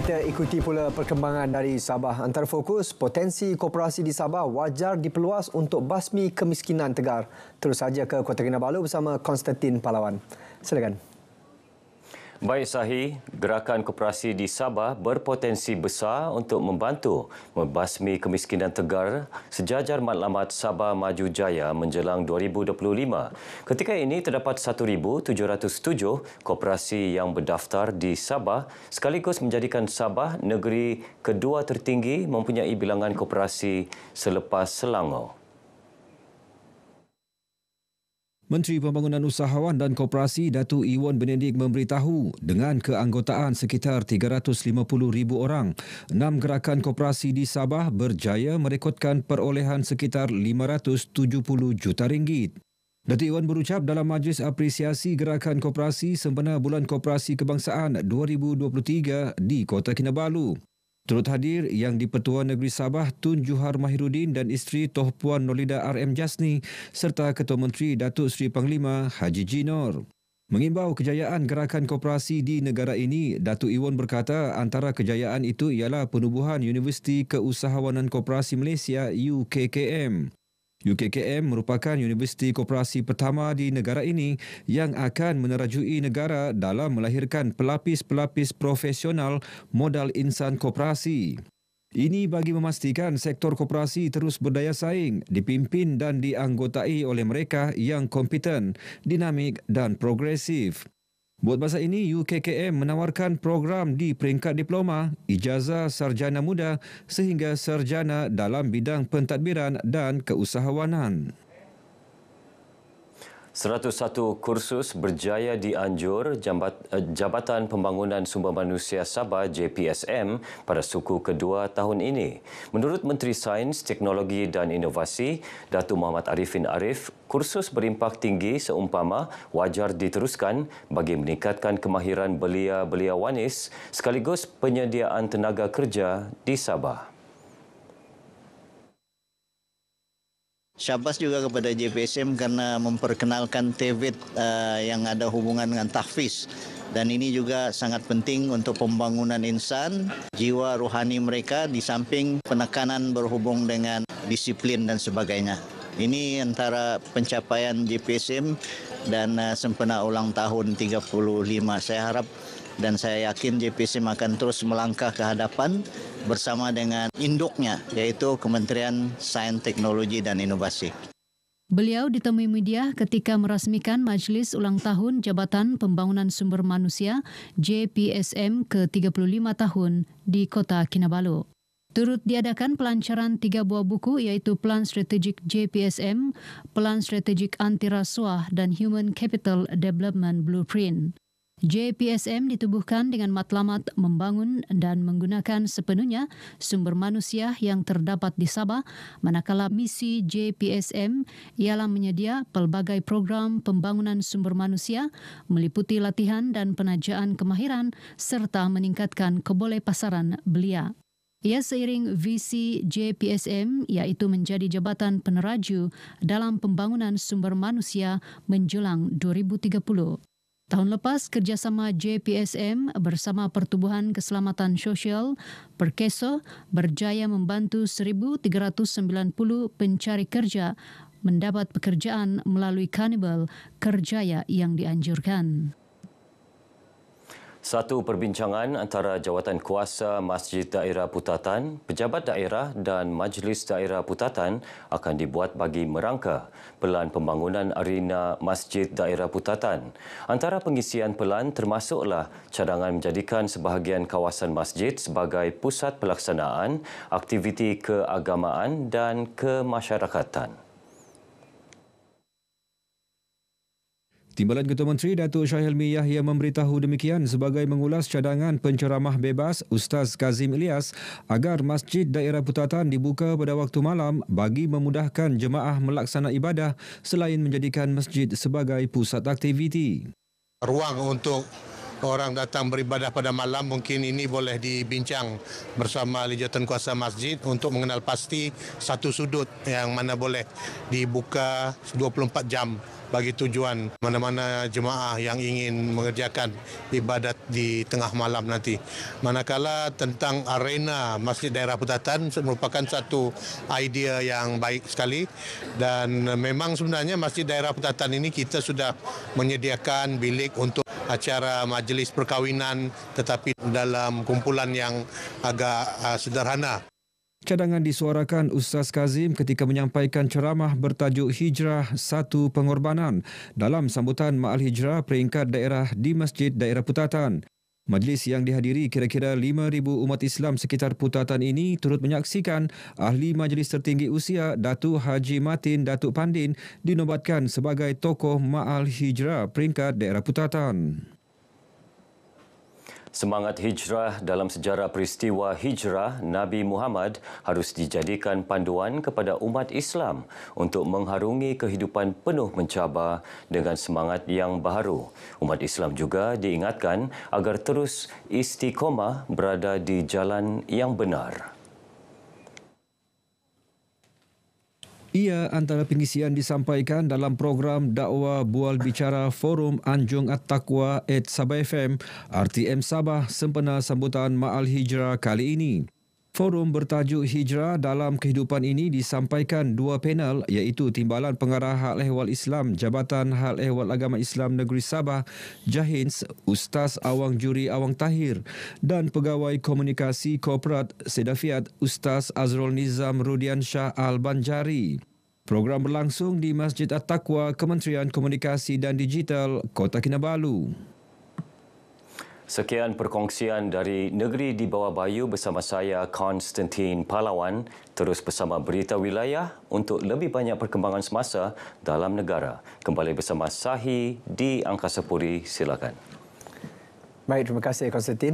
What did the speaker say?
Kita ikuti pula perkembangan dari Sabah. Antara fokus, potensi koperasi di Sabah wajar diperluas untuk basmi kemiskinan tegar. Terus saja ke Kota Kinabalu bersama Konstantin Pahlawan. Silakan. Baik Sahi, gerakan koperasi di Sabah berpotensi besar untuk membantu membasmi kemiskinan tegar sejajar matlamat Sabah Maju Jaya menjelang 2025. Ketika ini terdapat 1,707 koperasi yang berdaftar di Sabah sekaligus menjadikan Sabah negeri kedua tertinggi mempunyai bilangan koperasi selepas Selangor. Menteri Pembangunan Usahawan dan Koperasi Datuk Iwan Benedik memberitahu dengan keanggotaan sekitar 350,000 orang, 6 gerakan koperasi di Sabah berjaya merekodkan perolehan sekitar 570 juta ringgit. Datuk Iwan berucap dalam Majlis Apresiasi Gerakan Koperasi sempena Bulan Koperasi Kebangsaan 2023 di Kota Kinabalu. Turut hadir Yang di-Pertua Negeri Sabah Tun Juhar Mahiruddin dan isteri Toh Puan Nolida RM Jasni serta Ketua Menteri Datuk Seri Panglima Haji Jinor. Mengimbau kejayaan gerakan koperasi di negara ini, Datuk Iwan berkata antara kejayaan itu ialah penubuhan Universiti Keusahawanan Koperasi Malaysia UKKM. UKKM merupakan universiti koperasi pertama di negara ini yang akan menerajui negara dalam melahirkan pelapis-pelapis profesional modal insan koperasi. Ini bagi memastikan sektor koperasi terus berdaya saing, dipimpin dan dianggotai oleh mereka yang kompeten, dinamik dan progresif. Buat masa ini, UKKM menawarkan program di peringkat diploma, ijazah sarjana muda sehingga sarjana dalam bidang pentadbiran dan keusahawanan. 101 kursus berjaya dianjur Jabatan Pembangunan Sumber Manusia Sabah JPSM pada suku kedua tahun ini. Menurut Menteri Sains, Teknologi dan Inovasi, Datuk Muhammad Arifin Arif, kursus berimpak tinggi seumpama wajar diteruskan bagi meningkatkan kemahiran belia-belia wanis sekaligus penyediaan tenaga kerja di Sabah. Syabas juga kepada JPSM karena memperkenalkan TVET yang ada hubungan dengan tahfiz. Dan ini juga sangat penting untuk pembangunan insan, jiwa rohani mereka di samping penekanan berhubung dengan disiplin dan sebagainya. Ini antara pencapaian JPSM dan sempena ulang tahun 35. Saya harap dan saya yakin JPSM akan terus melangkah ke hadapan bersama dengan induknya, yaitu Kementerian Sains, Teknologi dan Inovasi. Beliau ditemui media ketika merasmikan Majlis Ulang Tahun Jabatan Pembangunan Sumber Manusia JPSM ke-35 tahun di Kota Kinabalu. Turut diadakan pelancaran 3 buah buku iaitu Pelan Strategik JPSM, Pelan Strategik Anti Rasuah dan Human Capital Development Blueprint. JPSM ditubuhkan dengan matlamat membangun dan menggunakan sepenuhnya sumber manusia yang terdapat di Sabah, manakala misi JPSM ialah menyedia pelbagai program pembangunan sumber manusia meliputi latihan dan penajaan kemahiran serta meningkatkan kebolehpasaran belia. Ia seiring visi JPSM iaitu menjadi jabatan peneraju dalam pembangunan sumber manusia menjelang 2030. Tahun lepas, kerjasama JPSM bersama Pertubuhan Keselamatan Sosial Perkeso berjaya membantu 1,390 pencari kerja mendapat pekerjaan melalui Karnibal Kerjaya yang dianjurkan. Satu perbincangan antara Jawatan Kuasa Masjid Daerah Putatan, Pejabat Daerah dan Majlis Daerah Putatan akan dibuat bagi merangka pelan pembangunan arena Masjid Daerah Putatan. Antara pengisian pelan termasuklah cadangan menjadikan sebahagian kawasan masjid sebagai pusat pelaksanaan aktiviti keagamaan dan kemasyarakatan. Timbalan Ketua Menteri Datuk Shah Hilmi Yahya memberitahu demikian sebagai mengulas cadangan penceramah bebas Ustaz Kazim Ilyas agar Masjid Daerah Putatan dibuka pada waktu malam bagi memudahkan jemaah melaksana ibadah selain menjadikan masjid sebagai pusat aktiviti. Ruang untuk orang datang beribadah pada malam, mungkin ini boleh dibincang bersama ahli jawatankuasa masjid untuk mengenal pasti satu sudut yang mana boleh dibuka 24 jam bagi tujuan mana-mana jemaah yang ingin mengerjakan ibadat di tengah malam nanti. Manakala tentang arena Masjid Daerah Putatan merupakan satu idea yang baik sekali, dan memang sebenarnya Masjid Daerah Putatan ini kita sudah menyediakan bilik untuk acara majlis perkahwinan, tetapi dalam kumpulan yang agak sederhana. Cadangan disuarakan Ustaz Kazim ketika menyampaikan ceramah bertajuk Hijrah Satu Pengorbanan dalam sambutan Ma'al Hijrah peringkat daerah di Masjid Daerah Putatan. Majlis yang dihadiri kira-kira 5,000 umat Islam sekitar Putatan ini turut menyaksikan Ahli Majlis Tertinggi Usia Datuk Haji Matin Datuk Pandin dinobatkan sebagai tokoh Ma'al Hijrah peringkat daerah Putatan. Semangat hijrah dalam sejarah peristiwa hijrah Nabi Muhammad harus dijadikan panduan kepada umat Islam untuk mengharungi kehidupan penuh mencabar dengan semangat yang baharu. Umat Islam juga diingatkan agar terus istiqomah berada di jalan yang benar. Ia antara pengisian disampaikan dalam program dakwah Bual Bicara Forum Anjung At-Taqwa at Sabah FM, RTM Sabah sempena sambutan Ma'al Hijrah kali ini. Forum bertajuk Hijrah dalam Kehidupan ini disampaikan dua panel, iaitu Timbalan Pengarah Hal Ehwal Islam Jabatan Hal Ehwal Agama Islam Negeri Sabah Jahins Ustaz Awang Juri Awang Tahir dan Pegawai Komunikasi Korporat Sedafiat Ustaz Azrul Nizam Rudian Shah Al-Banjari. Program berlangsung di Masjid At-Taqwa, Kementerian Komunikasi dan Digital, Kota Kinabalu. Sekian perkongsian dari Negeri di Bawah Bayu bersama saya, Konstantin Pahlawan. Terus bersama Berita Wilayah untuk lebih banyak perkembangan semasa dalam negara. Kembali bersama Sahi di Angkasa Puri, silakan. Baik, terima kasih Konstantin.